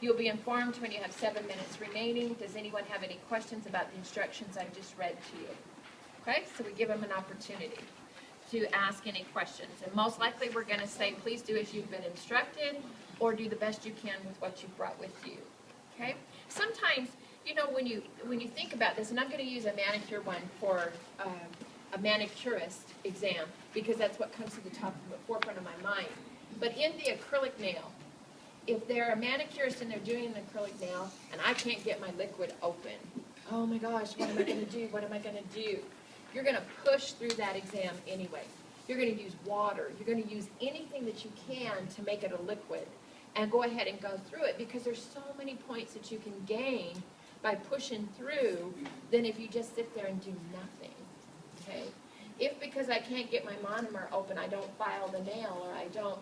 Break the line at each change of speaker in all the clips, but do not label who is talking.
You'll be informed when you have 7 minutes remaining. Does anyone have any questions about the instructions I just read to you? Okay, so we give them an opportunity to ask any questions. And most likely we're going to say, please do as you've been instructed, or do the best you can with what you've brought with you. Okay? Sometimes, you know, when you think about this, and I'm going to use a manicure one for a manicurist exam, because that's what comes to the forefront of my mind. But in the acrylic nail, if they're a manicurist and they're doing an acrylic nail, and I can't get my liquid open, oh my gosh, what am I going to do? What am I going to do? You're going to push through that exam anyway. You're going to use water. You're going to use anything that you can to make it a liquid and go ahead and go through it, because there's so many points that you can gain by pushing through than if you just sit there and do nothing. Okay? If because I can't get my monomer open, I don't file the nail, or I don't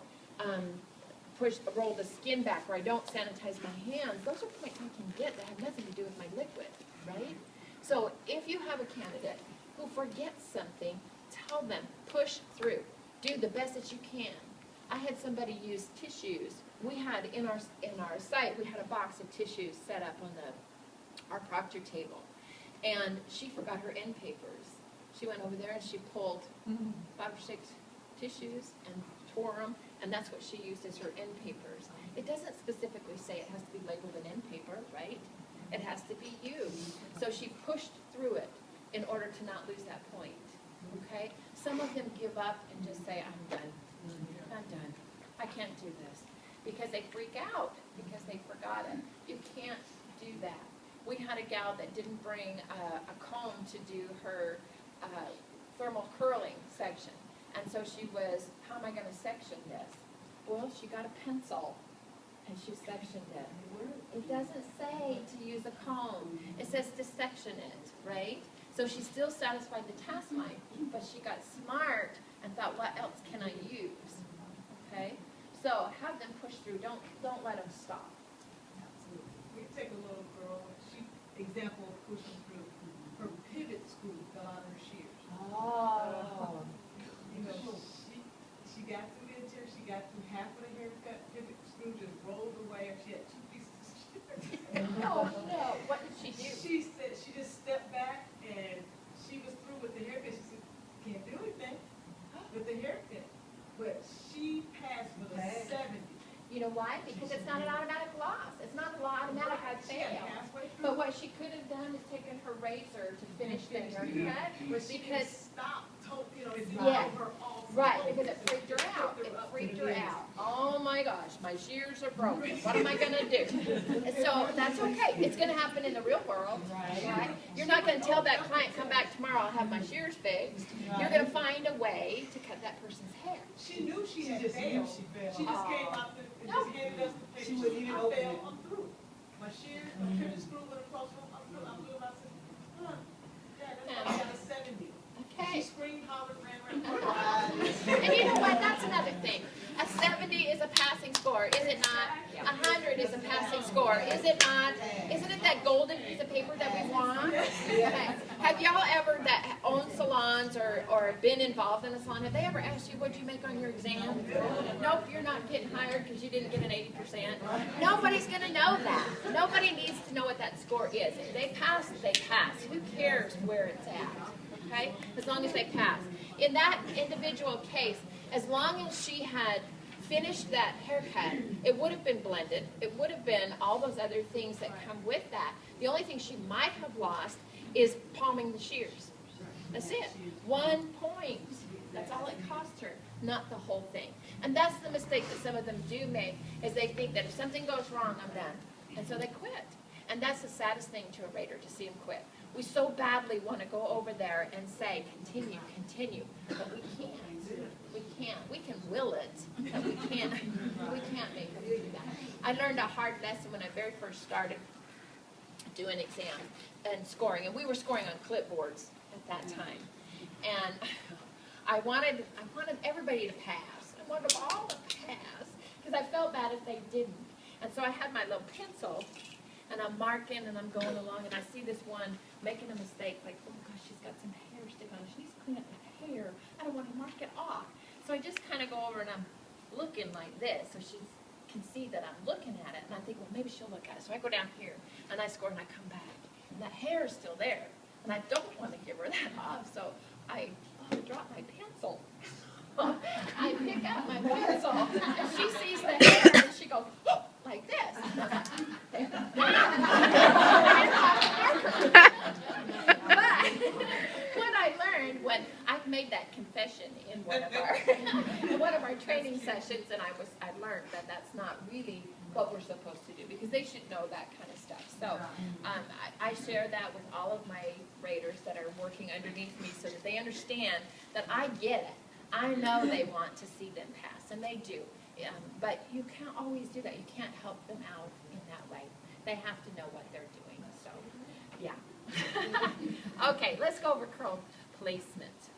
roll the skin back, or I don't sanitize my hands, those are points I can get that have nothing to do with my liquid, right? So if you have a candidate who forgets something, tell them, push through. Do the best that you can. I had somebody use tissues. We had in our site, we had a box of tissues set up on our proctor table, and she forgot her end papers. She went over there and she pulled 5 or 6 tissues and tore them, and that's what she used as her end papers. It doesn't specifically say it has to be labeled an end paper, right? It has to be used. So she pushed through it in order to not lose that point, okay? Some of them give up and just say, I'm done. I'm done. I can't do this. Because they freak out, because they forgot it. You can't do that. We had a gal that didn't bring a comb to do her thermal curling section. And so she was, how am I going to section this? Well, she got a pencil and she sectioned it. It doesn't say to use a comb. It says to section it, right? So she still satisfied the task mind, but she got smart and thought, what else can I use? Okay? So have them push through. Don't let them stop.
We take a little girl, example of pushing through. Her pivot screw fell out of her shears.
Oh.
You know, she got through the interior, she got through half of the haircut, pivot screw just rolled away, and she had 2 pieces of shears.
No. What did she do?
She said she just stepped back and she was through with the haircut. She said, can't do anything with the haircut. But she passed with a 70.
You know why? Because it's not an automatic loss. It's not an automatic fail. But what she could have done is taken her razor to finish the haircut, because
stopped, you know, it
yeah,
her off.
right, because it freaked her out. It freaked her out. Oh my gosh, my shears are broken. What am I going to do? So that's okay. It's going to happen in the real world, right? You're not going to tell that client, come back tomorrow, I'll have my shears fixed. You're going to find a way to cut that person's hair.
She knew she had failed. She just came out and just handed us the paper.
She wouldn't even open it.
I'm through. My shears, my pivot screw with a close one, I'm through. I said, huh, Dad, that's why I got a 70.
Okay.
She screamed, hollered, ran around.
And you know what? That's another thing. A 70 is a passing score, is it not? 100 is a passing score, is it not? Isn't it that golden piece of paper that we want? Okay. Have y'all ever that own salons or been involved in a salon, have they ever asked you what you make on your exam? Nope, you're not getting hired because you didn't get an 80%. Nobody's going to know that. Nobody needs to know what that score is. If they pass, they pass. Who cares where it's at? Okay? As long as they pass. In that individual case, as long as she had finished that haircut, it would have been blended. It would have been all those other things that come with that. The only thing she might have lost is palming the shears. That's it. 1 point. That's all it cost her, not the whole thing. And that's the mistake that some of them do make, is they think that if something goes wrong, I'm done. And so they quit. And that's the saddest thing to a rater, to see them quit. We so badly want to go over there and say, continue, continue, but we can't. We can't. We can will it, but we can't make them do that. I learned a hard lesson when I very first started doing exams and scoring, and we were scoring on clipboards at that time. And I wanted everybody to pass. I wanted them all to pass because I felt bad if they didn't. And so I had my little pencil, and I'm marking, and I'm going along, and I see this one making a mistake, like, oh gosh, she's got some hair sticking on. She needs to clean up that hair. I don't want to mark it off. So I just kind of go over, and I'm looking like this. So she's can see that I'm looking at it, and I think, well, maybe she'll look at it. So I go down here, and I score, and I come back, and that hair is still there, and I don't want to give her that off, so I drop my pencil. I pick up my pencil, and she sees the hair, and she goes, oh, like this. But what I learned when I made that confession in one of our training sessions, and I learned that that's not really what we're supposed to do, because they should know that kind of stuff. So I share that with all of my graders that are working underneath me, so that they understand that I get it. I know they want to see them pass, and they do. But you can't always do that. You can't help them out in that way. They have to know what they're doing. So, yeah. Okay, let's go over curl placement.